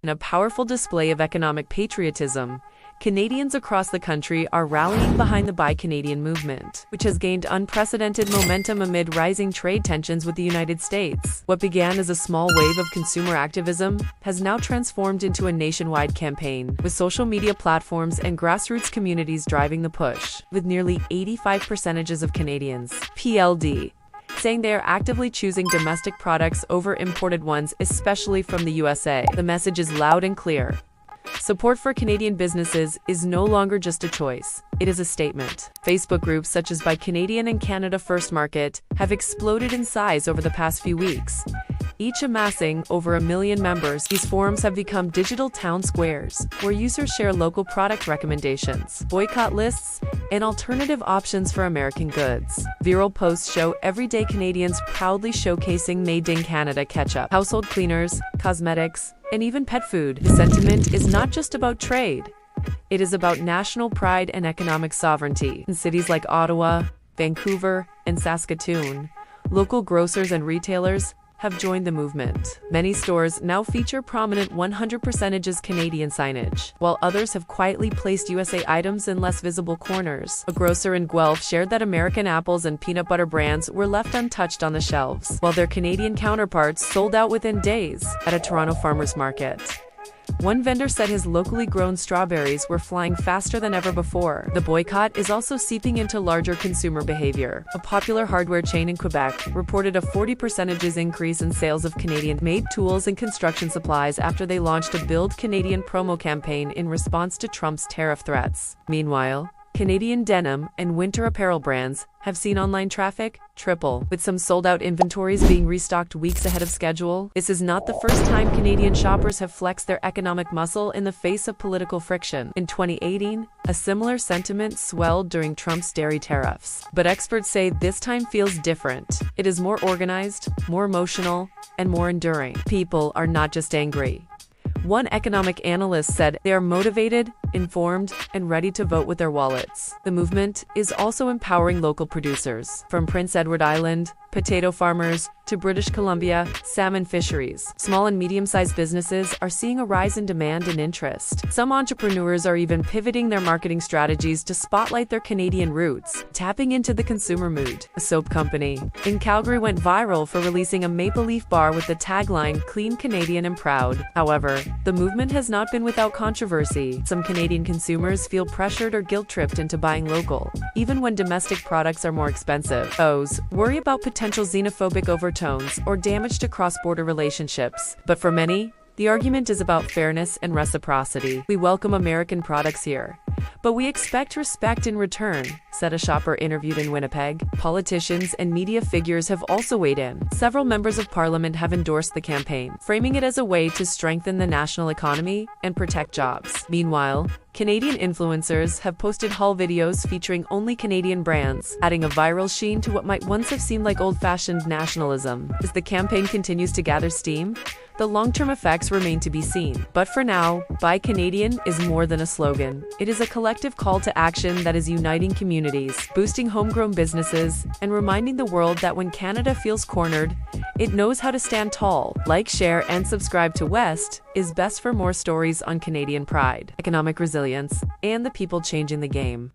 In a powerful display of economic patriotism, Canadians across the country are rallying behind the Buy Canadian movement, which has gained unprecedented momentum amid rising trade tensions with the United States. What began as a small wave of consumer activism has now transformed into a nationwide campaign, with social media platforms and grassroots communities driving the push, with nearly 85% of Canadians, PLD, saying they are actively choosing domestic products over imported ones, especially from the USA. The message is loud and clear. Support for Canadian businesses is no longer just a choice, it is a statement. Facebook groups such as Buy Canadian and Canada First Market have exploded in size over the past few weeks, each amassing over 1 million members. These forums have become digital town squares, where users share local product recommendations, boycott lists, and alternative options for American goods. Viral posts show everyday Canadians proudly showcasing Made in Canada ketchup, household cleaners, cosmetics, and even pet food. The sentiment is not just about trade. It is about national pride and economic sovereignty. In cities like Ottawa, Vancouver, and Saskatoon, local grocers and retailers have joined the movement. Many stores now feature prominent 100% Canadian signage, while others have quietly placed USA items in less visible corners. A grocer in Guelph shared that American apples and peanut butter brands were left untouched on the shelves, while their Canadian counterparts sold out within days at a Toronto farmers market. One vendor said his locally grown strawberries were flying faster than ever before. The boycott is also seeping into larger consumer behavior. A popular hardware chain in Quebec reported a 40% increase in sales of Canadian-made tools and construction supplies after they launched a Build Canadian promo campaign in response to Trump's tariff threats. Meanwhile, Canadian denim and winter apparel brands have seen online traffic triple, with some sold-out inventories being restocked weeks ahead of schedule. This is not the first time Canadian shoppers have flexed their economic muscle in the face of political friction. In 2018, a similar sentiment swelled during Trump's dairy tariffs. But experts say this time feels different. It is more organized, more emotional, and more enduring. People are not just angry. One economic analyst said they are motivated, informed, and ready to vote with their wallets. The movement is also empowering local producers. From Prince Edward Island, potato farmers, to British Columbia, salmon fisheries, small and medium-sized businesses are seeing a rise in demand and interest. Some entrepreneurs are even pivoting their marketing strategies to spotlight their Canadian roots, tapping into the consumer mood. A soap company in Calgary went viral for releasing a maple leaf bar with the tagline, "Clean, Canadian, and Proud." However, the movement has not been without controversy. Some Canadian consumers feel pressured or guilt-tripped into buying local, even when domestic products are more expensive. O's worry about potential xenophobic overtones or damage to cross-border relationships. But for many, the argument is about fairness and reciprocity. We welcome American products here, but we expect respect in return, said a shopper interviewed in Winnipeg. Politicians and media figures have also weighed in. Several members of parliament have endorsed the campaign, framing it as a way to strengthen the national economy and protect jobs. Meanwhile, Canadian influencers have posted haul videos featuring only Canadian brands, adding a viral sheen to what might once have seemed like old-fashioned nationalism. As the campaign continues to gather steam, the long-term effects remain to be seen. But for now, Buy Canadian is more than a slogan. It is a collective call to action that is uniting communities, boosting homegrown businesses, and reminding the world that when Canada feels cornered, it knows how to stand tall. Like, share, and subscribe to West is best for more stories on Canadian pride, economic resilience, and the people changing the game.